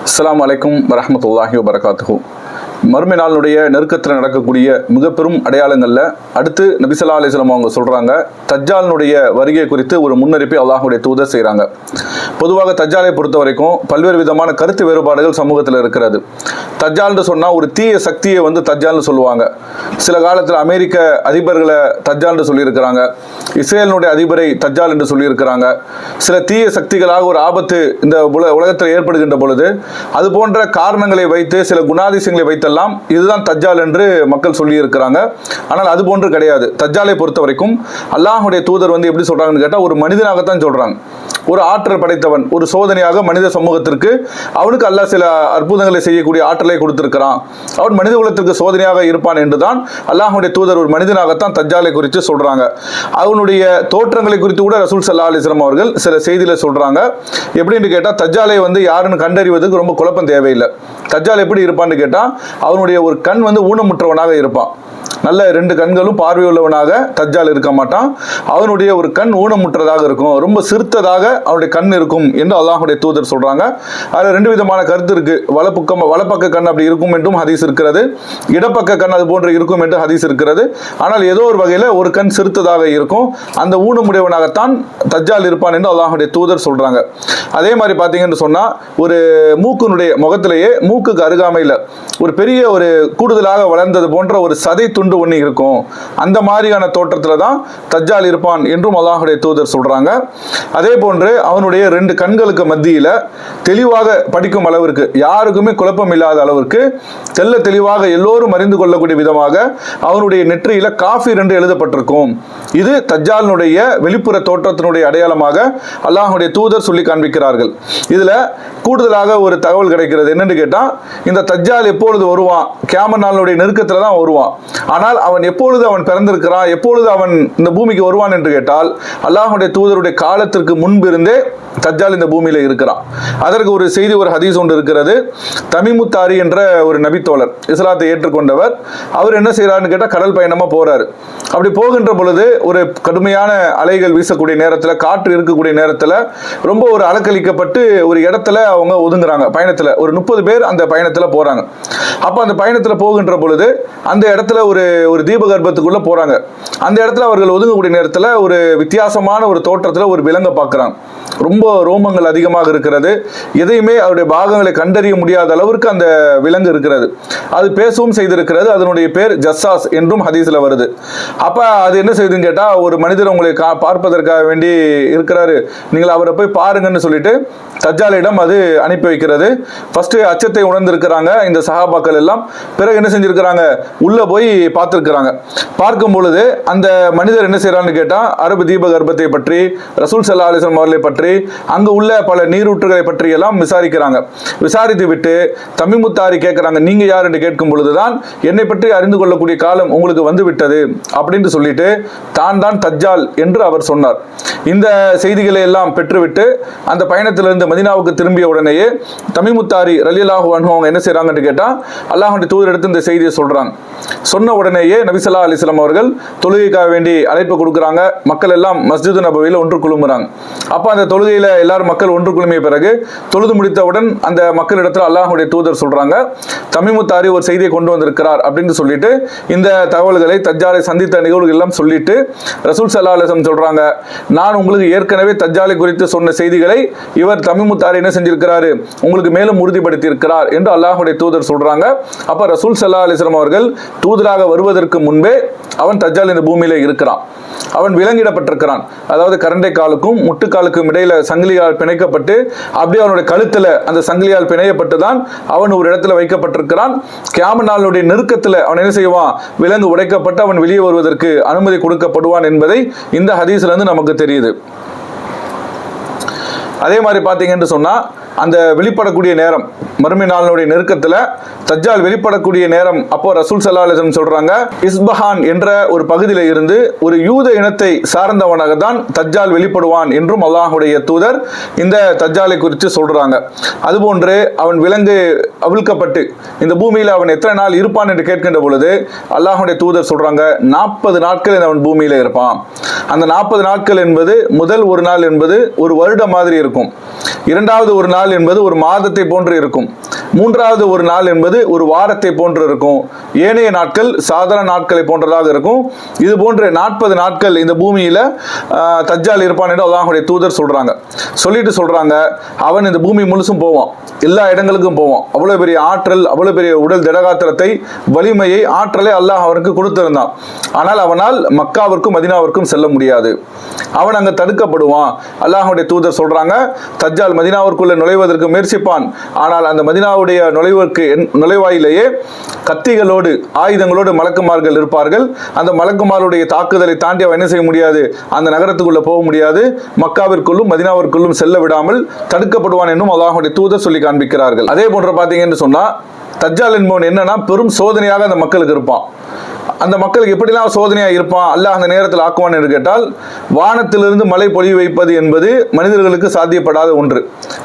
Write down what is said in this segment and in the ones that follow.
அஸ்ஸலாமு அலைக்கும் வரஹ்மத்துல்லாஹி வபரகாத்துஹு. மறுமை நாளுடைய நெருக்கத்தில் நடக்கக்கூடிய மிக பெரும் அடையாளங்களில் அடுத்து நபி ஸல்லல்லாஹு அலைஹி வஸல்லம் அவங்க சொல்கிறாங்க, தஜ்ஜாலினுடைய வருகை குறித்து ஒரு முன்னறிப்பை அல்லாஹ்வுடைய தூதர் செய்கிறாங்க. பொதுவாக தஜ்ஜாலை பொறுத்த வரைக்கும் பல்வேறு விதமான கருத்து வேறுபாடுகள் சமூகத்தில் இருக்கிறது. தஜ்ஜால்னு சொன்னால் ஒரு தீய சக்தியை தஜ்ஜால்னு சொல்லுவாங்க. சில காலத்தில் அமெரிக்க அதிபர்களை தஜ்ஜால்னு சொல்லியிருக்கிறாங்க, இஸ்ரேலினுடைய அதிபரை தஜ்ஜால் என்று சொல்லியிருக்கிறாங்க. சில தீய சக்திகளாக ஒரு ஆபத்து இந்த உலகத்தில் ஏற்படுகின்ற பொழுது அது போன்ற காரணங்களை வைத்து சில குணாதிசயங்களை வைத்தெல்லாம் இதுதான் தஜ்ஜால் என்று மக்கள் சொல்லி இருக்கிறாங்க. ஆனால் அது போன்று கிடையாது. தஜ்ஜாலை பொறுத்த வரைக்கும் அல்லாஹ்வுடைய தூதர் எப்படி சொல்றாங்கன்னு கேட்டால் ஒரு மனிதனாகத்தான் சொல்றாங்க. ஒரு ஆற்றல் படைத்தவன், ஒரு சோதனையாக மனித சமூகத்திற்கு அவனுக்கு அல்லாஹ் சில அற்புதங்களை செய்யக்கூடிய ஆற்றலை கொடுத்திருக்கிறான். அவன் மனித குலத்திற்கு சோதனையாக இருப்பான் என்றுதான் அல்லாஹ்வுடைய தூதர் ஒரு மனிதனாகத்தான் தஜ்ஜாலை குறித்து சொல்றாங்க. அவனுடைய தோற்றங்களை குறித்து கூட ரசூல் ஸல்லல்லாஹு அலைஹி வஸல்லம் அவர்கள் சில செய்தியில சொல்றாங்க. எப்படின்னு கேட்டால் தஜ்ஜாலை யாருன்னு கண்டறிவதற்கு ரொம்ப குழப்பம் தேவையில்லை. தஜ்ஜால் எப்படி இருப்பான்னு கேட்டால் அவனுடைய ஒரு கண் ஊனமுற்றவனாக இருப்பான். நல்ல 2 கண்களும் பார்வையுள்ளவனாக தஜ்ஜால் இருக்க மாட்டான். அவனுடைய ஒரு கண் ஊனமுற்றதாக இருக்கும், ரொம்ப சிறுத்ததாக அவனுடைய கண் இருக்கும் என்று அல்லாஹ்வுடைய தூதர் சொல்றாங்க. அதில் 2 விதமான கருத்து இருக்கு. வலப்பக்க கண் அப்படி இருக்கும் என்றும் ஹதீஸ் இருக்கிறது, இடப்பக்க கண் அது போன்று இருக்கும் என்று ஹதீஸ் இருக்கிறது. ஆனால் ஏதோ ஒரு வகையில் ஒரு கண் சிறுத்ததாக இருக்கும், அந்த ஊனமுடையவனாகத்தான் தஜ்ஜால் இருப்பான் என்று அல்லாஹ்வுடைய தூதர் சொல்றாங்க. அதே மாதிரி பார்த்தீங்கன்னு சொன்னா ஒரு மூக்கினுடைய முகத்திலேயே மூக்குக்கு அருகாமையில் ஒரு பெரிய ஒரு கூடுதலாக வளர்ந்தது போன்ற ஒரு சதை துண்டு ஒன்று இருக்கும். அந்த மாதிரியான தோற்றத்தில் தான் தஜ்ஜால் இருப்பான் என்றும் அல்லாஹ்வுடைய தூதர் சொல்றாங்க. அதே போன்று அவனுடைய 2 கண்களுக்கு மத்தியில் தெளிவாக படிக்கும் அளவிற்கு, யாருக்குமே குழப்பம் இல்லாத அளவிற்கு தெல்ல தெளிவாக எல்லோரும் அறிந்து கொள்ளக்கூடிய விதமாக அவனுடைய நெற்றியில காஃபிர் என்று எழுதப்பட்டிருக்கும். இது தஜ்ஜாலினுடைய வெளிப்புற தோற்றத்தினுடைய அடையாளமாக அல்லாஹ்வுடைய தூதர் சொல்லி காண்பிக்கிறார்கள். இதுல கூடுதலாக ஒரு தகவல் கிடைக்கிறது. என்னன்னு கேட்டா, இந்த தஜ்ஜால் எப்பொழுது வருவான்? கியாமத் நாளுடைய நெருக்கத்துல தான் வருவான். ஆனால் அவன் எப்பொழுது பிறந்திருக்கிறான், எப்பொழுது அவன் இந்த பூமிக்கு வருவான் என்று கேட்டால், அல்லாஹ்வுடைய தூதருடைய காலத்திற்கு முன்பிருந்தே தஜ்ஜால் இந்த பூமியில இருக்கிறான். அதற்கு ஒரு செய்தி, ஒரு ஹதீஸ் ஒன்று இருக்கிறது. தமீமுத்தாரி என்ற ஒரு நபித்தோழர், இஸ்லாத்தை ஏற்றுக்கொண்டவர், அவர் என்ன செய்யறாருன்னு கேட்டால் கடல் பயணமா போறாரு. அப்படி போகின்ற பொழுது ஒரு கடுமையான அலைகள் வீசக்கூடிய நேரத்தில், காற்று இருக்கக்கூடிய நேரத்தில் ரொம்ப ஒரு அலக்களிக்கப்பட்டு ஒரு இடத்துல அவங்க ஒதுங்குறாங்க. பயணத்தில் ஒரு 30 பேர் அந்த பயணத்தில் போறாங்க. அப்போ அந்த பயணத்தில் போகின்ற பொழுது அந்த இடத்துல ஒரு தீபகற்பத்துக்குள்ள போறாங்க. அந்த இடத்துல அவர்கள் ஒதுங்கக்கூடிய நேரத்தில் ஒரு வித்தியாசமான ஒரு தோற்றத்தில் ஒரு விலங்கை பார்க்குறாங்க. ரொம்ப ரோமங்கள் அதிகமாக இருக்கிறது. எதையுமே அவருடைய பாகங்களை கண்டறிய முடியாத அளவிற்கு அந்த விலங்கு இருக்கிறது. அது பேசவும் செய்திருக்கிறது. அதனுடைய பேர் ஜஸ்ஸாஸ் என்றும் ஹதீஸ்ல வருது. அப்ப அது என்ன செய்யுதுன்னு கேட்டா, ஒரு மனிதர் உங்களை பார்ப்பதற்காக வேண்டி இருக்கிறாரு, நீங்கள் அவரை போய் பாருங்கன்னு சொல்லிட்டு தஜ்ஜாலிடம் அது அனுப்பி வைக்கிறது. ஃபர்ஸ்ட் அச்சத்தை உணர்ந்திருக்கிறாங்க இந்த சஹாபாக்கள் எல்லாம். பிறகு என்ன செஞ்சிருக்கிறாங்க, உள்ள போய் பார்த்திருக்கிறாங்க. பார்க்கும் பொழுது அந்த மனிதர் என்ன செய்யறான்னு கேட்டா, அரபு தீப கர்ப்பத்தை பற்றி, ரசூல் ஸல்லல்லாஹு அலைஹி வஸல்லம் அவர்களை பற்றி, அங்கு உள்ள பல நீரூற்றுகளை பற்றி எல்லாம் விசாரிக்கிறாங்க. விசாரித்து விட்டு தமீமுத்தாரி கேட்கிறாங்க, நீங்க யார் என்று கேட்கும் பொழுதுதான், என்னை பற்றி அறிந்து கொள்ளக்கூடிய காலம் உங்களுக்கு வந்து விட்டது அப்படின்னு சொல்லிட்டு தான் தஜ்ஜால் என்று அவர் சொன்னார். இந்த செய்திகளை எல்லாம் பெற்றுவிட்டு அந்த பயணத்திலிருந்து மதீனாவுக்கு திரும்பிய உடனேயே தமீமுத்தாரி ரலியல்லாஹு அன்ஹு அவங்க என்ன செய்யறாங்கன்னு கேட்டா, அல்லாஹ்வுடைய தூதர் எடுத்து இந்த செய்தியை சொல்றாங்க. சொன்ன உடனேயே நபி ஸல்லல்லாஹு அலைஹி வஸல்லம் அவர்கள் தொழுகைக்காக வேண்டி அழைப்பு கொடுக்குறாங்க. மக்கள் எல்லாம் மஸ்ஜிது நபவியில் ஒன்று குழுமுறாங்க. அப்போ அந்த தொழுகையில எல்லாரும் மக்கள் ஒன்று குழுமிய பிறகு தொழுது முடித்தவுடன் அந்த மக்களிடத்தில் அல்லாஹ்வுடைய தூதர் சொல்றாங்க, தமீமுத்தாரி ஒரு செய்தியை கொண்டு வந்திருக்கிறார் அப்படின்னு சொல்லிட்டு இந்த தகவல்களை, தஜ்ஜாலை சந்தித்த நிகழ்வுகள் எல்லாம் சொல்லிட்டு ரசூல் ஸல்லல்லாஹு அலைஹி வஸல்லம் சொல்றாங்க, நான் உங்களுக்கு ஏற்கனவே தஜ்ஜாலை குறித்து சொன்ன செய்திகளை இவர் தமீமுத்தாரி என்ன செஞ்சிருக்கிறாரு, உங்களுக்கு மேலும் உறுதிப்படுத்தி இருக்கிறார் என்று அல்லாஹ்வுடைய தூதர் சொல்றாங்க. அப்ப ரசூல் ஸல்லல்லாஹு அலைஹி வஸல்லம் அவர்கள் தூதராக வருவதற்கு முன்பே அவன் தஜ்ஜால் இந்த பூமியில இருக்கிறான். அவன் விலங்கிடப்பட்டிருக்கிறான். அதாவது கரண்டை காலுக்கும் முட்டுக்காலுக்கும் இடையில சங்கிலியால் பிணைக்கப்பட்டு அப்படியே அவனுடைய கழுத்துல அந்த சங்கிலியால் பிணையப்பட்டு தான் அவன் ஒரு இடத்துல வைக்கப்பட்டிருக்கிறான். கியாமத் நாளுடைய நெருக்கத்தில் அவன் என்ன செய்வான், விலங்கு உடைக்கப்பட்டு அவன் வெளியே வருவதற்கு அனுமதி கொடுக்கப்படுவான் என்பதை இந்த ஹதீஸ்ல இருந்து நமக்கு தெரியுது. அதே மாதிரி பார்த்தீங்கன்னு சொன்னா, அந்த வெளிப்படக்கூடிய நேரம், மறுமை நாளினுடைய நெருக்கத்தில் தஜ்ஜால் வெளிப்படக்கூடிய நேரம், அப்போ ரசூல் ஸல்லல்லாஹு அலைஹி வஸல்லம் சொல்றாங்க, இஸ்பஹான் என்ற ஒரு பகுதியில் இருந்து ஒரு யூத இனத்தை சார்ந்தவனாக தான் தஜ்ஜால் வெளிப்படுவான் என்றும் அல்லாஹ்வுடைய தூதர் இந்த தஜ்ஜாலை குறித்து சொல்றாங்க. அதுபோன்று அவன் விலங்கு அவிழ்க்கப்பட்டு இந்த பூமியில் அவன் எத்தனை நாள் இருப்பான் என்று கேட்கின்ற பொழுது அல்லாஹ்வுடைய தூதர் சொல்றாங்க, 40 நாட்கள் அவன் பூமியில இருப்பான். அந்த 40 நாட்கள் என்பது முதல் ஒரு நாள் என்பது ஒரு வருடம் மாதிரி இருக்கும். இரண்டாவது ஒரு நாள் நாள் என்பது ஒரு மாதத்தை போன்று இருக்கும், மூன்றாவது ஒரு நாள் என்பது ஒரு வாரத்தை போன்று இருக்கும், ஏனைய நாட்கள் சாதாரண நாட்களை போன்றதாக இருக்கும். இது போன்று 40 நாட்கள் இந்த பூமியில தஜ்ஜால் இருப்பான் என்று அல்லாஹ்வுடைய தூதர் சொல்றாங்க. சொல்லிட்டு சொல்றாங்க, அவன் இந்த பூமி முழுசும் போவான், எல்லா இடங்களுக்கும் போவான். அவ்வளவு பெரிய ஆற்றல், அவ்வளவு பெரிய உடல் திடகாத்திரத்தை, வலிமையை, ஆற்றலை அல்லாஹ் அவருக்கு கொடுத்திருந்தான். ஆனால் அவனால் மக்காவிற்கும் மதினாவிற்கும் செல்ல முடியாது. அவன் அங்க தடுக்கப்படுவான். அல்லாஹ்வுடைய தூதர் சொல்றாங்க, தஜ்ஜால் மதினாவிற்குள்ள நுழைவதற்கு முயற்சிப்பான். ஆனால் அந்த மதினாவுடைய நுழைவாயிலேயே கத்திகளோடு, ஆயுதங்களோடு மலக்குமார்கள் இருப்பார்கள். அந்த மலக்குமாருடைய தாக்குதலை தாண்டி அவன் என்ன செய்ய முடியாது, அந்த நகரத்துக்குள்ள போக முடியாது. மக்காவிற்குள்ளும் மதினாவிற்குள்ளும் செல்ல விடாமல் தடுக்கப்படுவான் என்னும் அல்லாஹ்வுடைய தூதர் சொல்லி காண்பிக்கிறார்கள். அதே போன்ற பாத்தீங்கன்னு சொன்னா, தஜ்ஜால் என்பவன் என்னன்னா பெரும் சோதனையாக அந்த மக்களுக்கு இருப்பான். அந்த மக்களுக்கு எப்படிலாம் சோதனையாக இருப்பான், அல்லாஹ் அந்த நேரத்தில் ஆக்குவான் என்று கேட்டால், வானத்திலிருந்து மழை பொழிய வைப்பது என்பது மனிதர்களுக்கு சாத்தியப்படாத ஒன்று.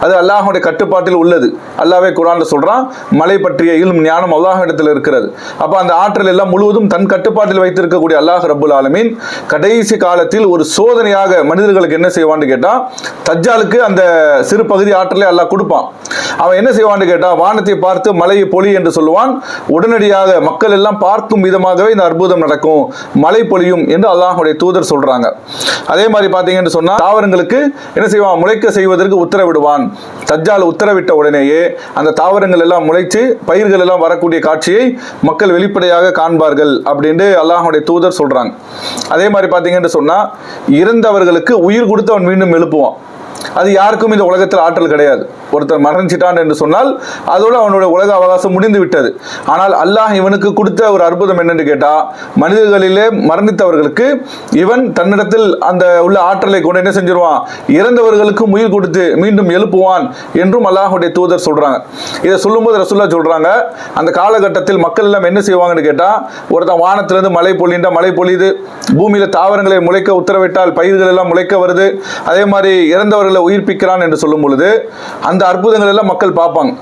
அது அல்லாஹ்வுடைய கட்டுப்பாட்டில் உள்ளது. அல்லாஹ்வே குர்ஆன்ல சொல்றான், மழை பற்றிய இல்ம் ஞானம் அல்லாஹ்விடத்தில் இருக்கிறது. அப்ப அந்த ஆற்றல் எல்லாம் முழுவதும் தன் கட்டுப்பாட்டில் வைத்திருக்கக்கூடிய அல்லாஹ் ரப்புல் ஆலமீன் கடைசி காலத்தில் ஒரு சோதனையாக மனிதர்களுக்கு என்ன செய்வான்னு கேட்டா, தஜ்ஜாலுக்கு அந்த சிறு பகுதி ஆற்றலை அல்லாஹ் கொடுப்பான். அவன் என்ன செய்வான்னு கேட்டா, வானத்தை பார்த்து மழையை பொழி என்று சொல்லுவான். உடனடியாக மக்கள் எல்லாம் பார்க்கும் விதமாகவே இந்த அற்புதம் நடக்கும், மழை பொழியும் என்று அல்லாஹ்வுடைய தூதர் சொல்றாங்க. அதே மாதிரி பாத்தீங்கன்னு சொன்னா, தாவரங்களுக்கு என்ன செய்வான், முளைக்க செய்வதற்கு உத்தரவிடுவான். தஜ்ஜால் உத்தரவிட்ட உடனேயே அந்த தாவரங்கள் எல்லாம் முளைச்சு பயிர்கள் எல்லாம் வரக்கூடிய காட்சியை மக்கள் வெளிப்படையாக காண்பார்கள் அப்படின்னு அல்லாஹ்வுடைய தூதர் சொல்றாங்க. அதே மாதிரி பாத்தீங்கன்னு சொன்னா, இறந்தவர்களுக்கு உயிர் கொடுத்து அவன் மீண்டும் எழுப்புவான். அது யாருக்கும் இந்த உலகத்தில் ஆற்றல் கிடையாது. ஒருத்தர் மரணிச்சிட்டான் என்று சொன்னால் அதோடு அவனுடைய உலக அவகாசம் முடிந்து விட்டது. ஆனால் அல்லாஹ் இவனுக்கு கொடுத்த ஒரு அற்புதம் என்னென்று கேட்டா, மனிதர்களிலே மரணித்தவர்களுக்கு இவன் தன்னிடத்தில் அந்த உள்ள ஆற்றலை கொண்டு என்ன செஞ்சிருவான், இறந்தவர்களுக்கு உயிர் கொடுத்து மீண்டும் எழுப்புவான் என்றும் அல்லாஹ்வுடைய தூதர் சொல்றாங்க. இதை சொல்லும்போது ரசூலுல்லாஹ் சொல்றாங்க, அந்த காலகட்டத்தில் மக்கள் எல்லாம் என்ன செய்வாங்கன்னு கேட்டா, ஒருத்தன் வானத்திலிருந்து மழை பொழிந்தா மழை பொழியுது, பூமியில தாவரங்களை முளைக்க உத்தரவிட்டால் பயிர்கள் எல்லாம் முளைக்க வருது, அதே மாதிரி இறந்தவர்களை உயிர்ப்பிக்கிறான் என்று சொல்லும் பொழுது அந்த அற்புதங்கள் எல்லாம் மக்கள் பார்ப்பாங்க.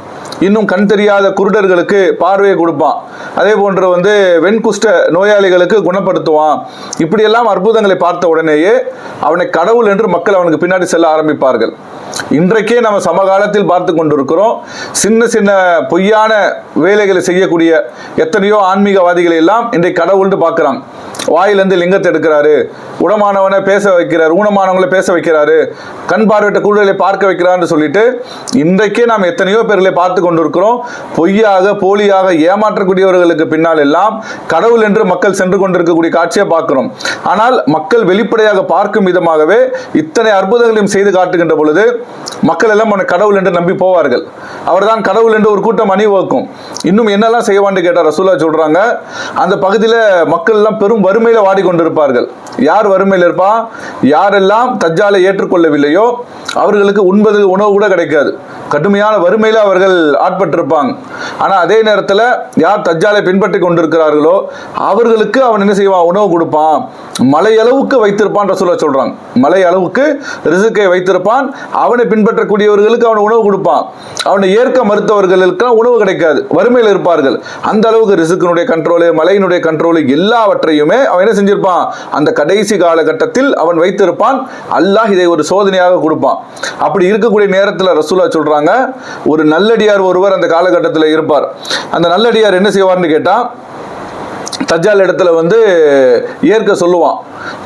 இன்னும் கண் தெரியாத குருடர்களுக்கு பார்வையை கொடுப்பான். அதே போன்று வெண்குஷ்ட நோயாளிகளுக்கு குணப்படுத்துவான். இப்படியெல்லாம் அற்புதங்களை பார்த்த உடனேயே அவனை கடவுள் என்று மக்கள் அவனுக்கு பின்னாடி செல்ல ஆரம்பிப்பார்கள். இன்றைக்கே நம்ம சமகாலத்தில் பார்த்து கொண்டிருக்கிறோம். சின்ன சின்ன பொய்யான வேலைகளை செய்யக்கூடிய எத்தனையோ ஆன்மீகவாதிகளை எல்லாம் இன்றைக்கு கடவுள்னு பார்க்குறாங்க. வாயிலிருந்து லிங்கத்தை எடுக்கிறாரு, உடமானவனை பேச வைக்கிறார், ஊனமானவங்களை பேச வைக்கிறாரு, கண் பார்வையிட்ட குருடர்களை பார்க்க வைக்கிறான்னு சொல்லிட்டு இன்றைக்கே நாம் எத்தனையோ பேர்களை பார்த்து கொண்டிருக்கிறோம். பொய்யாக போலியாக ஏமாற்றக்கூடியவர்களுக்கு பின்னால் எல்லாம் கடவுள் என்று மக்கள் சென்று கொண்டிருக்கக்கூடிய காட்சியை பார்க்கிறோம். ஆனால் மக்கள் வெளிப்படையாக பார்க்கும் விதமாகவே இத்தனை அற்புதங்களையும் செய்து காட்டுகின்ற பொழுது மக்கள் எல்லாம் அவனை கடவுள் என்று நம்பி போவார்கள். அவர்தான் கடவுள் என்று ஒரு கூட்டம் அணிவகுக்கும். இன்னும் என்னெல்லாம் செய்வான்னு கேட்டார் ரசூலுல்லாஹ் சொல்றாங்க, அந்த பகுதியில் மக்கள் எல்லாம் பெரும் வறுமையில வாடிக்கொண்டிருப்பார்கள். யார் வறுமையில் இருப்பா, யாரெல்லாம் தஜ்ஜாலை ஏற்றுக்கொள்ளவில்லையோ அவர்களுக்கு உண்பது உணவு கூட கிடைக்காது. கடுமையான வறுமையில அவர்கள் ஆட்பட்டிருப்பாங்க. ஆனா அதே நேரத்தில் யார் தஜ்ஜாலை பின்பற்றி கொண்டிருக்கிறார்களோ அவர்களுக்கு அவன் என்ன செய்வான், உணவு கொடுப்பான். மலை அளவுக்கு வைத்திருப்பான் ரசூலுல்லாஹ் சொல்றாங்க. மலை அளவுக்கு ரிசுக்கை வைத்திருப்பான். அவனை பின்பற்றக்கூடியவர்களுக்கு அவன் உணவு கொடுப்பான். அவனை ஏற்க மறுத்தவர்களுக்கு உணவு கிடைக்காது, வறுமையில் இருப்பார்கள். அந்த அளவுக்கு ரிசுக்கினுடைய கண்ட்ரோலு, மலையினுடைய கண்ட்ரோலு எல்லாவற்றையுமே அவன் என்ன செஞ்சிருப்பான், அந்த கடைசி காலகட்டத்தில் அவன் வைத்திருப்பான். அல்லாஹ் இதை ஒரு சோதனையாக கொடுப்பான். அப்படி இருக்கக்கூடிய நேரத்தில் ரசூலுல்லாஹ் சொல்றாங்க, ஒரு நல்லடியார் ஒருவர் அந்த காலகட்டத்தில் இருப்பார். அந்த நல்லடியார் என்ன செய்வார்னு கேட்டா, தஜ்ஜால் இடத்துல ஏற்க சொல்லுவான்.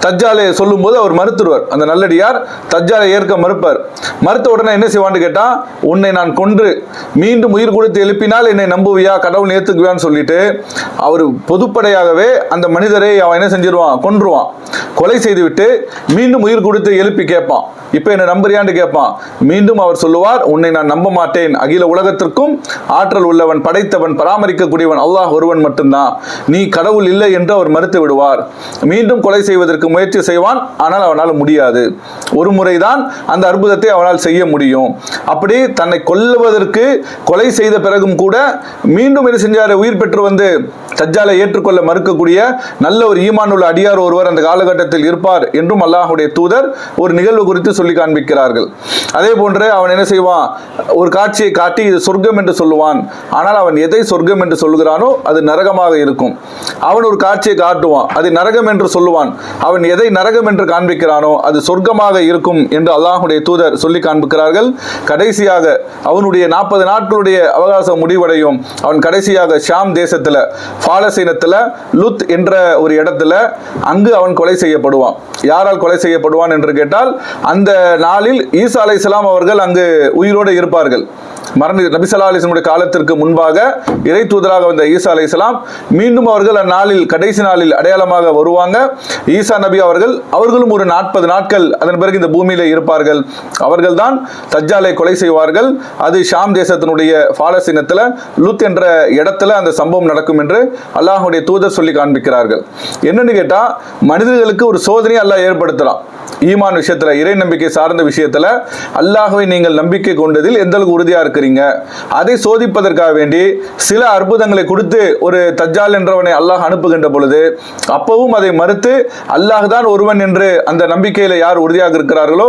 தஜ்ஜாலை சொல்லும் போது அவர் மறுத்துருவார். அந்த நல்லடியார் தஜ்ஜாலை ஏற்க மறுப்பார். மறுத்த உடனே என்ன செய்வான்னு கேட்டா, உன்னை நான் கொன்று மீண்டும் உயிர் கொடுத்து எழுப்பினால் என்னை நம்புவியா, கடவுள் ஏத்துக்குவியான்னு சொல்லிட்டு அவர் பொதுப்படையாகவே அந்த மனிதரை அவன் என்ன செஞ்சிருவான், கொன்றுவான். கொலை செய்துவிட்டு மீண்டும் உயிர் கொடுத்து எழுப்பி கேட்பான், இப்ப என்ன நம்புறியான்னு கேட்பான். மீண்டும் அவர் சொல்லுவார், உன்னை நான் நம்ப மாட்டேன், அகில உலகத்திற்கும் ஆற்றல் உள்ளவன், படைத்தவன், பராமரிக்கக்கூடியவன் அல்லாஹ் ஒருவன் மட்டும்தான், நீ கடவுள் இல்லை என்று அவர் மறுத்து விடுவார். மீண்டும் கொலை செய்வதற்கு முயற்சி செய்வான். ஆனால் அவனால் முடியாது. ஒரு முறைதான் அந்த அற்புதத்தை அவனால் செய்ய முடியும். அப்படி தன்னை கொல்லுவதற்கு கொலை செய்த பிறகும் கூட மீண்டும் என்ன செஞ்சார், உயிர் பெற்று தஜ்ஜாலை ஏற்றுக்கொள்ள மறுக்கக்கூடிய நல்ல ஒரு ஈமான் உள்ள அடியார் ஒருவர் அந்த காலகட்டத்தில் இருப்பார் என்றும் அல்லாஹ்வுடைய தூதர் ஒரு நிகழ்வு குறித்து சொல்லி காண்பிக்கிறார்கள். அதே போன்று அவன் என்ன செய்வான், ஒரு காட்சியை காட்டி இது சொர்க்கம் என்று சொல்லுவான். ஆனால் அவன் எதை சொர்க்கம் என்று சொல்கிறானோ அது நரகமாக இருக்கும். அவன் ஒரு காட்சியை காட்டுவான், அது நரகம் என்று சொல்லுவான். அவன் எதை நரகம் என்று காண்பிக்கிறானோ அது சொர்க்கமாக இருக்கும் என்று அல்லாஹ்வுடைய தூதர் சொல்லி காண்பிக்கிறார்கள். கடைசியாக அவனுடைய 40 நாட்களுடைய அவகாசம் முடிவடையும். அவன் கடைசியாக ஷாம் தேசத்துல பாலஸ்தீனத்துல லுத் என்ற ஒரு இடத்துல அங்கு அவன் கொலை செய்யப்படுவான். யாரால் கொலை செய்யப்படுவான் என்று கேட்டால், அந்த நாளில் ஈசா அலைஹிஸ்ஸலாம் அவர்கள் அங்கு உயிரோடு இருப்பார்கள். நபி ஸல்லல்லாஹு அலைஹி வஸல்லம் காலத்திற்கு முன்பாக இறை தூதராக வந்த ஈசா அலைஹிஸ்ஸலாம் மீண்டும் அவர்கள் அந்நாளில் கடைசி நாளில் அடையாளமாக வருவாங்க. ஈசா நபி அவர்களும் ஒரு 40 நாட்கள் அதன் பிறகு இந்த பூமியில இருப்பார்கள். அவர்கள் தான் தஜ்ஜாலை கொலை செய்வார்கள். அது ஷாம் தேசத்தினுடைய பாலஸ்தீனத்துல லுத் என்ற இடத்துல அந்த சம்பவம் நடக்கும் என்று அல்லாஹ்வுடைய தூதர் சொல்லி காண்பிக்கிறார்கள். என்னன்னு கேட்டா, மனிதர்களுக்கு ஒரு சோதனை அல்லாஹ் ஏற்படுத்தலாம். ஈமான் விஷயத்துல, இறை நம்பிக்கை சார்ந்த விஷயத்துல அல்லாஹ்வை நீங்கள் நம்பிக்கை கொண்டதில் எந்த அளவுக்கு உறுதியா இருக்கிறீங்க, அதை சோதிப்பதற்காக வேண்டி சில அற்புதங்களை கொடுத்து ஒரு தஜ்ஜால் என்றவனை அல்லாஹ் அனுப்புகின்ற பொழுது அப்பவும் அதை மறுத்து அல்லாஹ் தான் ஒருவன் என்று அந்த நம்பிக்கையில யார் உறுதியாக இருக்கிறார்களோ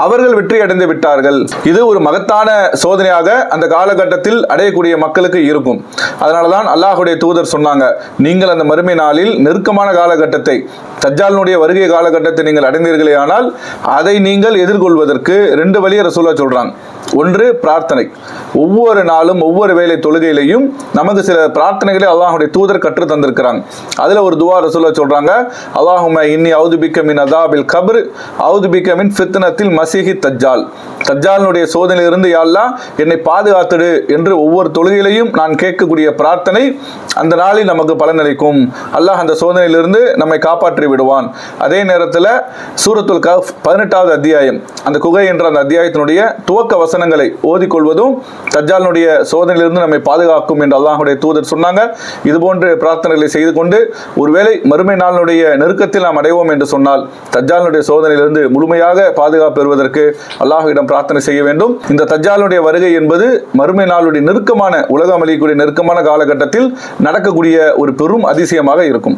அவர்கள் வெற்றி அடைந்து விட்டார்கள். இது ஒரு மகத்தான சோதனையாக அந்த காலகட்டத்தில் அடையக்கூடிய மக்களுக்கு இருக்கும். அதனாலதான் அல்லாஹ்வுடைய தூதர் சொன்னாங்க, நீங்கள் அந்த மறுமை நாளில் நெருக்கமான காலகட்டத்தை, தஜ்ஜாலினுடைய வருகை காலகட்டத்தை நீங்கள் அடைந்தீர்களே ஆனால் அதை நீங்கள் எதிர்கொள்வதற்கு 2 வழியை ரசூலுல்லாஹ் சொல்றாங்க. ஒன்று பிரார்த்தனை. ஒவ்வொரு நாளும் ஒவ்வொரு வேளை தொழுகையிலையும் நமக்கு சில பிரார்த்தனைகளை அல்லாஹ்வுடைய தூதர் கற்று தந்திருக்கிறாங்க. அதுல ஒரு துஆ ரசூலுல்லாஹ் சொல்றாங்க, அல்லாஹும்ம இன்னி அஊது பிக்க மின் அஸாபில் கப்ர் அஊது பிக்க மின் ஃபித்னத்தில் மஸீஹி தஜ்ஜால். தஜ்ஜாலினுடைய சோதனையிலிருந்து யா அல்லாஹ் என்னை பாதுகாத்துடு என்று ஒவ்வொரு தொழுகையிலையும் நான் கேட்கக்கூடிய பிரார்த்தனை அந்த நாளில் நமக்கு பலனளிக்கும். அல்லாஹ் அந்த சோதனையிலிருந்து நம்மை காப்பாற்றி விடுவான். அதே நேரத்தில் சூரத்துல் கஹ்ஃப் 18வது அத்தியாயம், அந்த குகை என்ற அந்த அத்தியாயத்தினுடைய துவக்க வசனங்களை ஓதிக்கொள்வதும் தஜ்ஜாலினுடைய சோதனையிலிருந்து நம்மை பாதுகாக்கும் என்று அல்லாஹ்வுடைய தூதர் சொன்னாங்க. இது போன்ற பிரார்த்தனைகளை செய்து கொண்டு ஒருவேளை மறுமை நாளினுடைய நெருக்கத்தில் நாம் அடைவோம் என்று சொன்னால் தஜ்ஜாலினுடைய சோதனையிலிருந்து முழுமையாக பாதுகாப்பு பெறுவதற்கு அல்லாஹ்விடம் பிரார்த்தனை செய்ய வேண்டும். இந்த தஜ்ஜாலுடைய வருகை என்பது மறுமை நாளுடைய நெருக்கமான, உலகம் அழியக்கூடிய நெருக்கமான காலகட்டத்தில் நடக்கக்கூடிய ஒரு பெரும் அதிசயமாக இருக்கும்.